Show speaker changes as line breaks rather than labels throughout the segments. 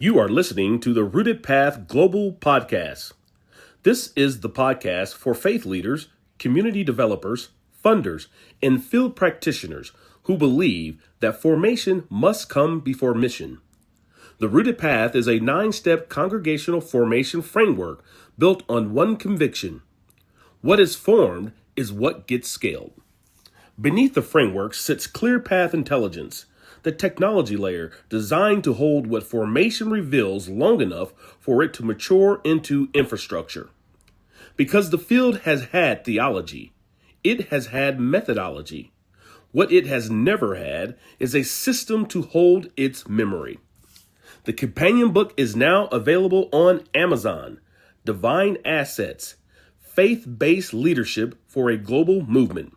You are listening to the Rooted Path Global Podcast. This is the podcast for faith leaders, community developers, funders, and field practitioners who believe that formation must come before mission. The Rooted Path is a 9-step congregational formation framework built on one conviction. What is formed is what gets scaled. Beneath the framework sits clear path intelligence, the technology layer designed to hold what formation reveals long enough for it to mature into infrastructure. Because the field has had theology, it has had methodology. What it has never had is a system to hold its memory. The companion book is now available on Amazon. Divine Assets, Faith-Based Leadership for a Global Movement.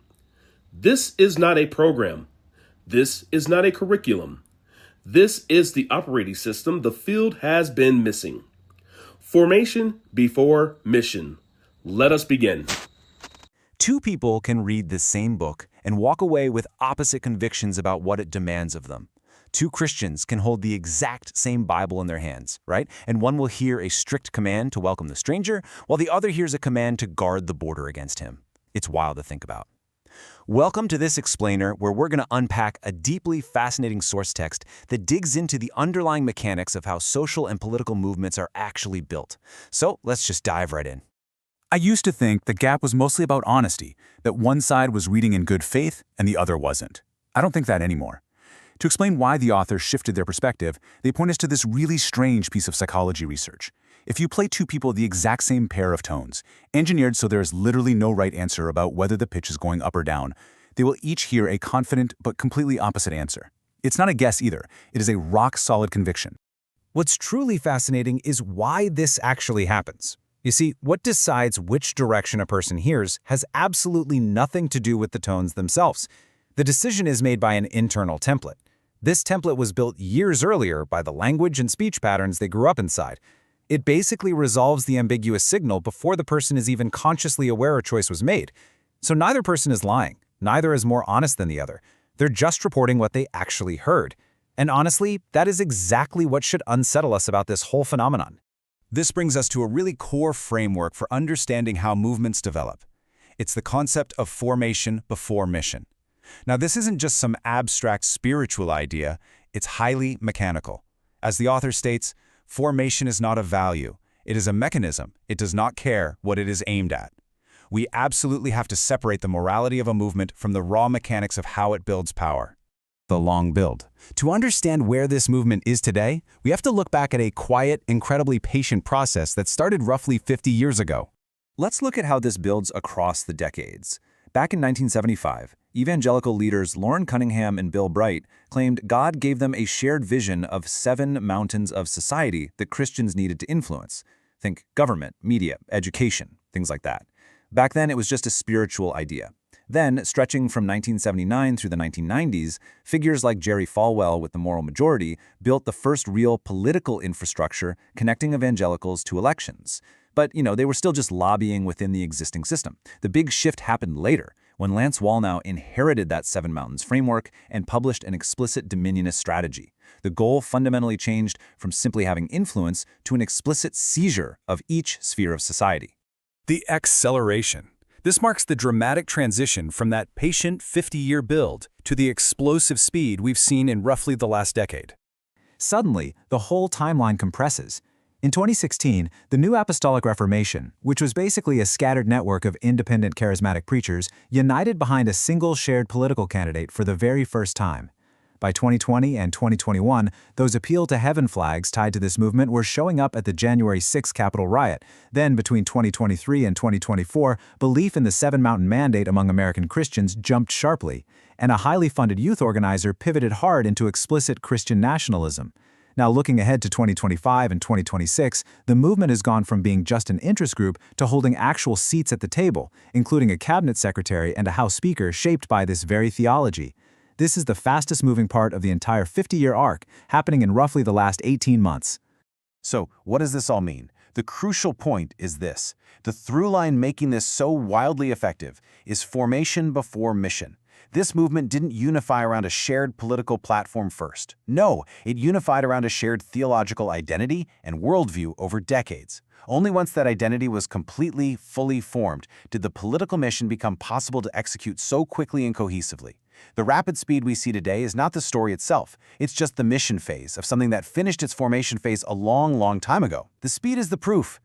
This is not a program. This is not a curriculum. This is the operating system the field has been missing. Formation before mission. Let us begin.
Two people can read the same book and walk away with opposite convictions about what it demands of them. Two Christians can hold the exact same Bible in their hands, right? And one will hear a strict command to welcome the stranger, while the other hears a command to guard the border against him. It's wild to think about. Welcome to this explainer, where we're going to unpack a deeply fascinating source text that digs into the underlying mechanics of how social and political movements are actually built. So let's just dive right in.
I used to think the gap was mostly about honesty, that one side was reading in good faith and the other wasn't. I don't think that anymore. To explain why the authors shifted their perspective, they point us to this really strange piece of psychology research. If you play two people the exact same pair of tones, engineered so there is literally no right answer about whether the pitch is going up or down, they will each hear a confident but completely opposite answer. It's not a guess either. It is a rock-solid conviction.
What's truly fascinating is why this actually happens. You see, what decides which direction a person hears has absolutely nothing to do with the tones themselves. The decision is made by an internal template. This template was built years earlier by the language and speech patterns they grew up inside. It basically resolves the ambiguous signal before the person is even consciously aware a choice was made. So neither person is lying. Neither is more honest than the other. They're just reporting what they actually heard. And honestly, that is exactly what should unsettle us about this whole phenomenon.
This brings us to a really core framework for understanding how movements develop. It's the concept of formation before mission. Now, this isn't just some abstract spiritual idea, it's highly mechanical. As the author states, formation is not a value. It is a mechanism. It does not care what it is aimed at. We absolutely have to separate the morality of a movement from the raw mechanics of how it builds power. The long build. To understand where this movement is today, we have to look back at a quiet, incredibly patient process that started roughly 50 years ago. Let's look at how this builds across the decades. Back in 1975, evangelical leaders Loren Cunningham and Bill Bright claimed God gave them a shared vision of 7 mountains of society that Christians needed to influence. Think government, media, education, things like that. Back then, it was just a spiritual idea. Then, stretching from 1979 through the 1990s, figures like Jerry Falwell with the Moral Majority built the first real political infrastructure connecting evangelicals to elections. But, they were still just lobbying within the existing system. The big shift happened later, when Lance Wallnau inherited that 7 Mountains framework and published an explicit dominionist strategy. The goal fundamentally changed from simply having influence to an explicit seizure of each sphere of society. The acceleration. This marks the dramatic transition from that patient 50-year build to the explosive speed we've seen in roughly the last decade.
Suddenly, the whole timeline compresses. In 2016, the New Apostolic Reformation, which was basically a scattered network of independent charismatic preachers, united behind a single shared political candidate for the very first time. By 2020 and 2021, those appeal to heaven flags tied to this movement were showing up at the January 6 Capitol riot. Then, between 2023 and 2024, belief in the 7 Mountain Mandate among American Christians jumped sharply, and a highly funded youth organizer pivoted hard into explicit Christian nationalism. Now, looking ahead to 2025 and 2026, the movement has gone from being just an interest group to holding actual seats at the table, including a cabinet secretary and a House Speaker shaped by this very theology. This is the fastest moving part of the entire 50-year arc, happening in roughly the last 18 months.
So, what does this all mean? The crucial point is this. The through line making this so wildly effective is formation before mission. This movement didn't unify around a shared political platform first. No, it unified around a shared theological identity and worldview over decades. Only once that identity was completely, fully formed did the political mission become possible to execute so quickly and cohesively. The rapid speed we see today is not the story itself. It's just the mission phase of something that finished its formation phase a long, long time ago. The speed is the proof.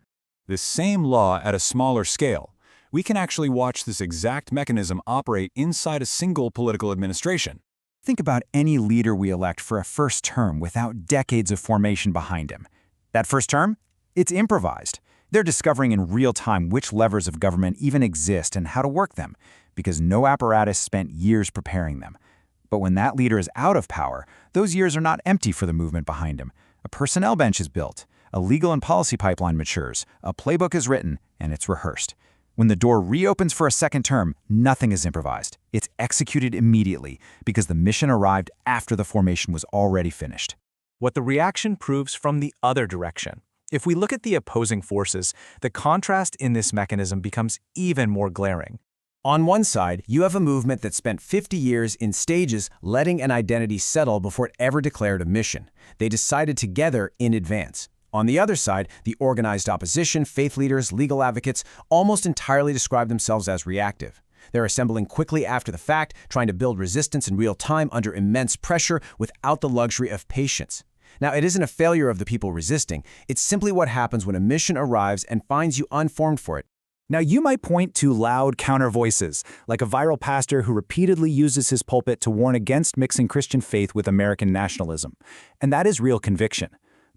This same law at a smaller scale. We can actually watch this exact mechanism operate inside a single political administration.
Think about any leader we elect for a first term without decades of formation behind him. That first term? It's improvised. They're discovering in real time which levers of government even exist and how to work them, because no apparatus spent years preparing them. But when that leader is out of power, those years are not empty for the movement behind him. A personnel bench is built, a legal and policy pipeline matures, a playbook is written, and it's rehearsed. When the door reopens for a second term, nothing is improvised. It's executed immediately because the mission arrived after the formation was already finished.
What the reaction proves from the other direction. If we look at the opposing forces, the contrast in this mechanism becomes even more glaring.
On one side, you have a movement that spent 50 years in stages letting an identity settle before it ever declared a mission. They decided together in advance. On the other side, the organized opposition, faith leaders, legal advocates almost entirely describe themselves as reactive. They're assembling quickly after the fact, trying to build resistance in real time under immense pressure without the luxury of patience. Now, it isn't a failure of the people resisting. It's simply what happens when a mission arrives and finds you unformed for it.
Now, you might point to loud counter voices, like a viral pastor who repeatedly uses his pulpit to warn against mixing Christian faith with American nationalism. And that is real conviction.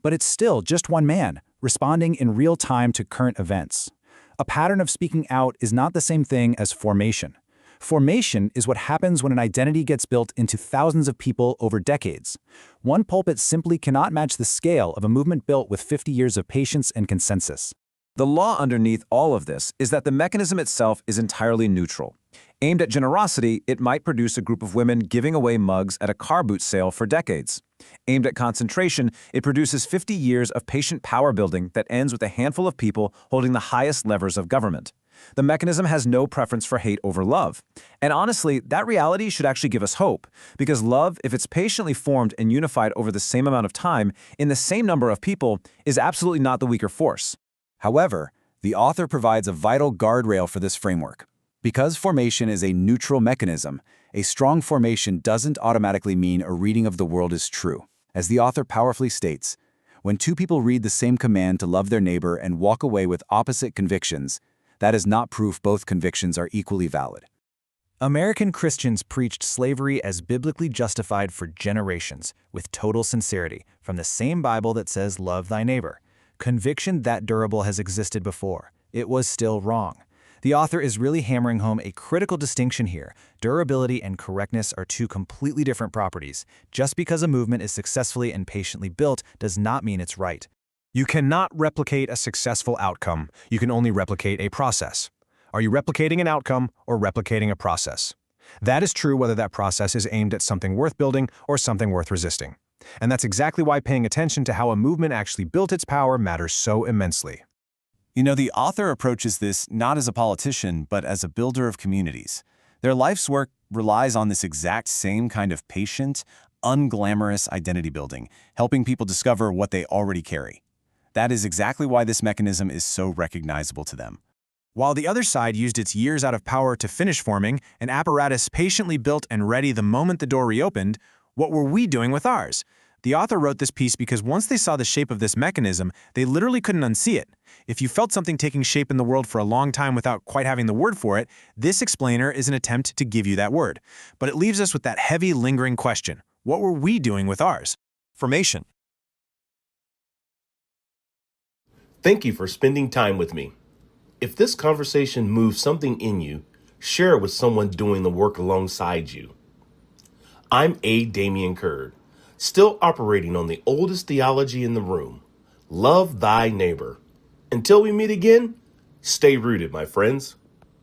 But it's still just one man, responding in real time to current events. A pattern of speaking out is not the same thing as formation. Formation is what happens when an identity gets built into thousands of people over decades. One pulpit simply cannot match the scale of a movement built with 50 years of patience and consensus.
The law underneath all of this is that the mechanism itself is entirely neutral. Aimed at generosity, it might produce a group of women giving away mugs at a car boot sale for decades. Aimed at concentration, it produces 50 years of patient power building that ends with a handful of people holding the highest levers of government. The mechanism has no preference for hate over love. And honestly, that reality should actually give us hope, because love, if it's patiently formed and unified over the same amount of time, in the same number of people, is absolutely not the weaker force. However, the author provides a vital guardrail for this framework. Because formation is a neutral mechanism, a strong formation doesn't automatically mean a reading of the world is true. As the author powerfully states, when two people read the same command to love their neighbor and walk away with opposite convictions, that is not proof both convictions are equally valid.
American Christians preached slavery as biblically justified for generations, with total sincerity, from the same Bible that says, "Love thy neighbor." Conviction that durable has existed before. It was still wrong. The author is really hammering home a critical distinction here. Durability and correctness are two completely different properties. Just because a movement is successfully and patiently built does not mean it's right. You cannot replicate a successful outcome. You can only replicate a process. Are you replicating an outcome or replicating a process? That is true whether that process is aimed at something worth building or something worth resisting. And that's exactly why paying attention to how a movement actually built its power matters so immensely.
You know, the author approaches this not as a politician, but as a builder of communities. Their life's work relies on this exact same kind of patient, unglamorous identity building, helping people discover what they already carry. That is exactly why this mechanism is so recognizable to them.
While the other side used its years out of power to finish forming, an apparatus patiently built and ready the moment the door reopened, what were we doing with ours? The author wrote this piece because once they saw the shape of this mechanism, they literally couldn't unsee it. If you felt something taking shape in the world for a long time without quite having the word for it, this explainer is an attempt to give you that word. But it leaves us with that heavy, lingering question. What were we doing with ours? Formation.
Thank you for spending time with me. If this conversation moves something in you, share it with someone doing the work alongside you. I'm Damian Curd, still operating on the oldest theology in the room. Love thy neighbor. Until we meet again, stay rooted, my friends.